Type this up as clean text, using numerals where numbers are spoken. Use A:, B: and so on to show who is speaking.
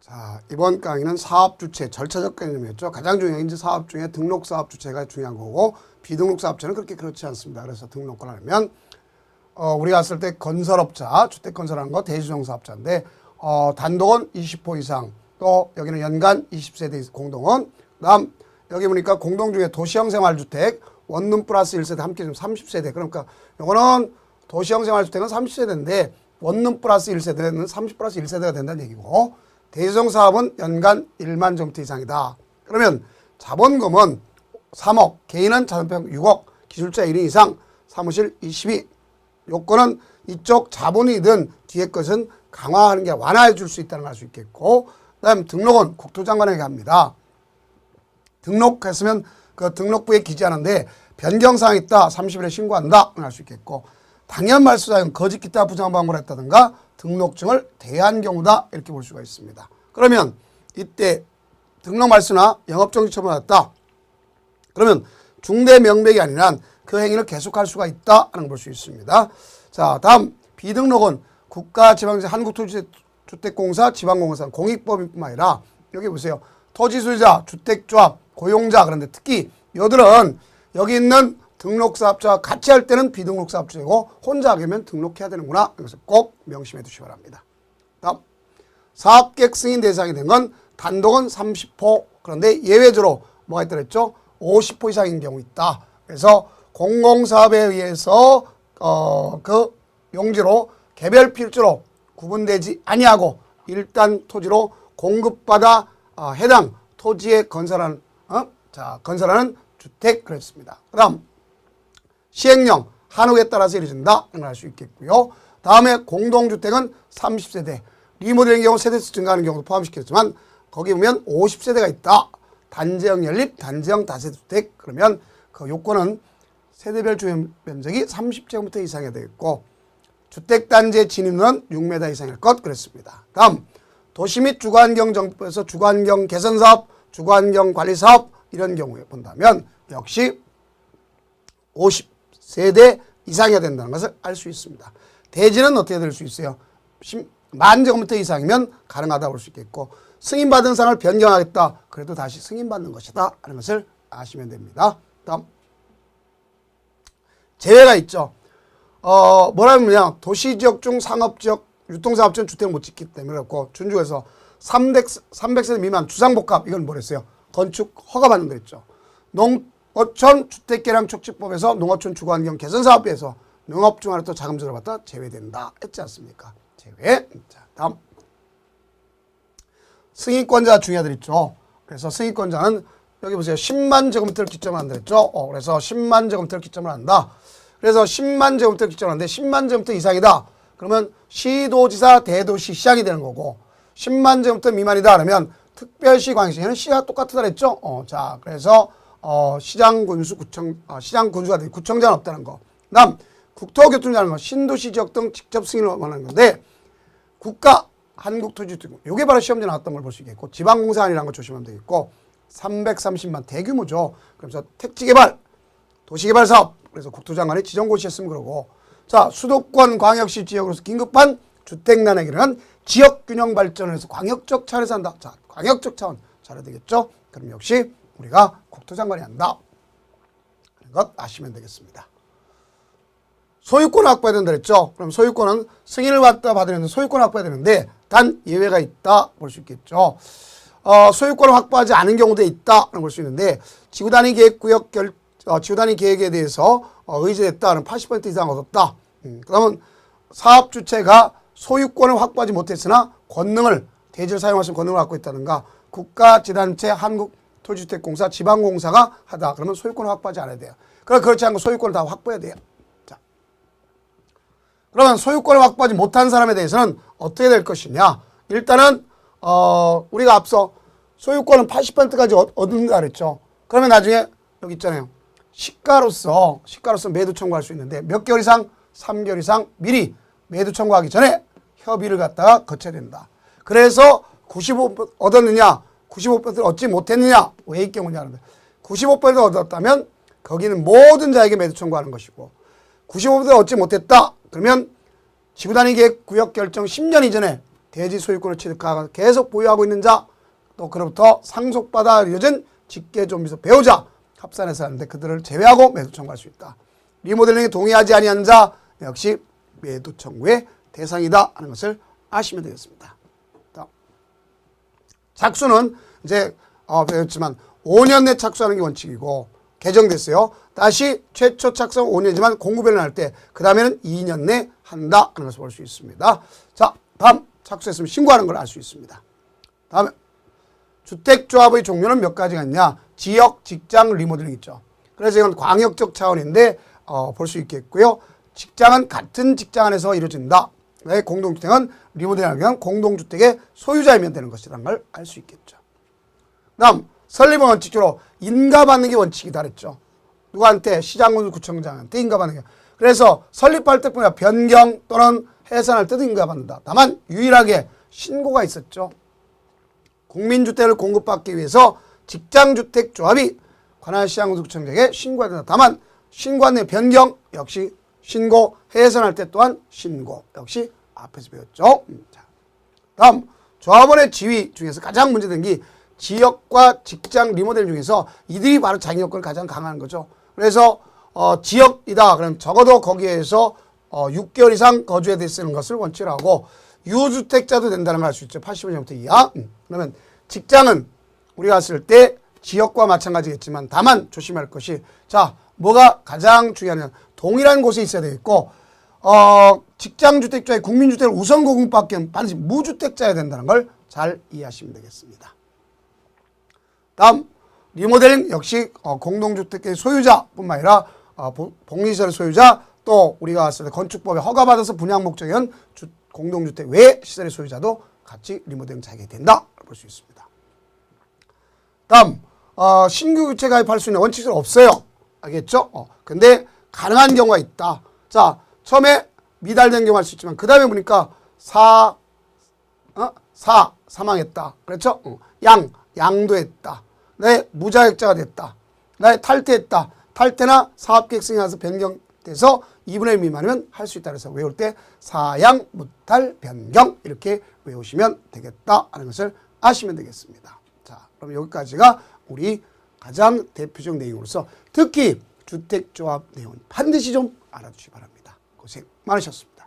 A: 자, 이번 강의는 사업주체, 절차적 개념이었죠. 가장 중요한 이제 사업 중에 등록사업주체가 중요한 거고 비등록사업체는 그렇지 않습니다. 그래서 등록을 하려면 우리가 했을 때 건설업자, 주택건설하는 거 대주정사업자인데 단독은 20호 이상, 또 여기는 연간 20세대 공동원, 그다음 여기 보니까 공동 중에 도시형생활주택 원룸 플러스 1세대 함께 좀 30세대. 그러니까 요거는 도시형생활주택은 30세대인데 원룸 플러스 1세대는 30 플러스 1세대가 된다는 얘기고 대주정 사업은 연간 1만 제곱미터 이상이다. 그러면 자본금은 3억, 개인은 자산평 6억, 기술자 1인 이상, 사무실 22. 요건은 이쪽 자본이든 뒤에 것은 강화하는 게 완화해 줄 수 있다는 걸 알 수 있겠고, 그 다음 등록은 국토장관에게 합니다. 등록했으면 그 등록부에 기재하는데 변경사항이 있다 30일에 신고한다 알 수 있겠고, 당연 말소자는 거짓 기타 부정 방문을 했다든가 등록증을 대한 경우다 이렇게 볼 수가 있습니다. 그러면 이때 등록 말소나 영업정지 처분받았다. 그러면 중대 명백이 아니라 그 행위를 계속할 수가 있다 하는 걸 볼 수 있습니다. 자, 다음 비등록은 국가지방자 한국토지주택공사 지방공사 공익법인뿐만 아니라 여기 보세요. 토지소유자, 주택조합, 고용자, 그런데 특히 여들은 여기 있는 등록사업자와 같이 할 때는 비등록사업자이고 혼자 하려면 등록해야 되는구나. 이것을 꼭 명심해 두시기 바랍니다. 다음 사업계획 승인 대상이 된 건 단독은 30호, 그런데 예외적으로 뭐가 있다 그랬죠? 50호 이상인 경우 있다. 그래서 공공사업에 의해서 그 용지로 개별 필지로 구분되지 아니하고 일단 토지로 공급받아 해당 토지에 건설하는 건설하는 주택 그랬습니다. 그다음 시행령 한옥에 따라서 이루어진다 알 수 있겠고요. 다음에 공동주택은 30세대 리모델링 경우 세대수 증가하는 경우도 포함시켰지만 거기 보면 50세대가 있다. 단지형 연립, 단지형 다세대주택 그러면 그 요건은 세대별 주요 면적이 30제곱미터 이상이 되겠고 주택단지의 진입로는 6m 이상일 것 그랬습니다. 다음 도시 및 주거환경 정법에서 주거환경 개선사업, 주거환경 관리사업 이런 경우에 본다면 역시 50세대 이상이어야 된다는 것을 알 수 있습니다. 대지는 어떻게 될 수 있어요? 10만 제곱미터 이상이면 가능하다고 볼 수 있겠고 승인받은 사항을 변경하겠다. 그래도 다시 승인받는 것이다 하는 것을 아시면 됩니다. 다음 제외가 있죠. 뭐라면요. 도시지역 중 상업지역, 유통사업지는 주택을 못 짓기 때문에 그렇고 준주에서 300세대 미만 주상복합 이건 뭐랬어요? 건축 허가받는 거 있죠. 농어촌 주택개량촉진법에서 농어촌 주거환경 개선사업비에서 농업 중 하나 또 자금조를 받다 제외된다 했지 않습니까? 제외. 자, 다음 승인권자 중요하들 있죠. 그래서 승인권자는 여기 보세요. 10만 제곱미터를 기점으로 한다 했죠. 그래서 10만 제곱미터를 기점으로 한다. 그래서 10만 제곱미터를 기점으로 하는데 10만 제곱미터 이상이다. 그러면 시도지사, 대도시, 시장이 되는 거고 10만 제곱미터 미만이다 그러면 특별시, 광역시는 시와 똑같다 그랬죠. 자, 그래서 시장 군수, 시장 군수가 되고 구청장은 없다는 거. 그다음 국토교통이라는 거, 신도시 지역 등 직접 승인을 원하는 건데 국가 한국토지주택 요게 바로 시험지에 나왔던 걸 볼 수 있겠고 지방공사 아니라는 거 조심하면 되겠고 330만 대규모죠. 그래서 택지개발, 도시개발사업 그래서 국토장관이 지정고시했으면 그러고 자 수도권 광역시 지역으로서 긴급한 주택난에게는 지역균형 발전을 해서 광역적 차원에서 한다. 자 광역적 차원 잘해야 되겠죠. 그럼 역시 우리가 국토장관이 한다. 그런 것 아시면 되겠습니다. 소유권을 확보해야 된다 그랬죠. 그럼 소유권은 승인을 받으려면 소유권을 확보해야 되는데 단 예외가 있다 볼 수 있겠죠. 소유권을 확보하지 않은 경우도 있다 볼 수 있는데 지구단위 계획구역 지구단위 계획에 대해서 의제됐다는 80% 이상 얻었다. 그러면 사업주체가 소유권을 확보하지 못했으나 권능을 대지를 사용할 수 있는 권능을 갖고 있다든가 국가지단체 한국토지주택공사 지방공사가 하다. 그러면 소유권을 확보하지 않아야 돼요. 그렇지 않고 소유권을 다 확보해야 돼요. 자, 그러면 소유권을 확보하지 못한 사람에 대해서는 어떻게 될 것이냐. 일단은 우리가 앞서 소유권은 80%까지 얻는다 그랬죠. 그러면 나중에 여기 있잖아요. 시가로서 매도 청구할 수 있는데 몇 개월 이상? 3개월 이상 미리 매도 청구하기 전에 협의를 갖다가 거쳐야 된다. 그래서 95% 얻었느냐 95%를 얻지 못했느냐 왜의 경우냐 하는데 95% 얻었다면 거기는 모든 자에게 매도 청구하는 것이고 95% 얻지 못했다 그러면 지구단위 계획 구역 결정 10년 이전에 대지 소유권을 취득하고 계속 보유하고 있는 자, 또 그로부터 상속받아 이어진 직계존비서 배우자 합산해서 하는데 그들을 제외하고 매도 청구할 수 있다. 리모델링에 동의하지 아니한 자 역시 매도 청구의 대상이다 하는 것을 아시면 되겠습니다. 착수는 이제 배웠지만 5년 내 착수하는 게 원칙이고 개정됐어요. 다시 최초 착수는 5년이지만 공구별로 할 때 그 다음에는 2년 내 한다 하는 것을 볼 수 있습니다. 자, 다음 착수했으면 신고하는 걸 알 수 있습니다. 다음에 주택조합의 종류는 몇 가지가 있냐? 지역, 직장, 리모델링 있죠. 그래서 이건 광역적 차원인데 볼 수 있겠고요. 직장은 같은 직장 안에서 이루어진다. 공동주택은 리모델링을 위한 공동주택의 소유자이면 되는 것이라는 걸 알 수 있겠죠. 다음 설립은 원칙적으로 인가받는 게 원칙이다 그랬죠. 누구한테? 시장군구청장한테 인가받는 게. 그래서 설립할 때뿐만 변경 또는 해산할 때도 인가받는다. 다만 유일하게 신고가 있었죠. 국민주택을 공급받기 위해서 직장주택조합이 관할 시장군구청장에게 신고해야 된다. 다만 신고한 내 변경 역시 신고, 해산할 때 또한 신고 역시 앞에서 배웠죠. 자, 다음 조합원의 지위 중에서 가장 문제된 게 지역과 직장 리모델 중에서 이들이 바로 자기 요건을 가장 강한 거죠. 그래서 지역이다. 그럼 적어도 거기에서 6개월 이상 거주해야 되는 것을 원칙으로 하고 유주택자도 된다는 걸 알 수 있죠. 85년부터 이하. 그러면 직장은 우리가 봤을 때 지역과 마찬가지겠지만 다만 조심할 것이 자 뭐가 가장 중요하냐 동일한 곳에 있어야 되겠고 직장주택자의 국민주택을 우선 공급받기엔 반드시 무주택자여야 된다는 걸 잘 이해하시면 되겠습니다. 다음 리모델링 역시 공동주택의 소유자뿐만 아니라 복리시설 소유자 또 우리가 봤을 때 건축법에 허가받아서 분양 목적인 공동주택 외 시설의 소유자도 같이 리모델링 자격이 된다 볼 수 있습니다. 다음 신규 교체 가입할 수 있는 원칙은 없어요. 알겠죠? 근데 가능한 경우가 있다. 자 처음에 미달된 경우 할 수 있지만 그 다음에 보니까 사망했다. 그렇죠? 양도했다. 내 무자격자가 됐다. 내 탈퇴했다. 탈퇴나 사업계획 승인이 나서 변경돼서 2분의 1 미만이면 할 수 있다. 그래서 외울 때 사양, 무탈, 변경 이렇게 외우시면 되겠다 하는 것을 아시면 되겠습니다. 자, 그럼 여기까지가 우리 가장 대표적 내용으로서 특히 주택조합 내용 반드시 좀 알아두시기 바랍니다. 고생 많으셨습니다.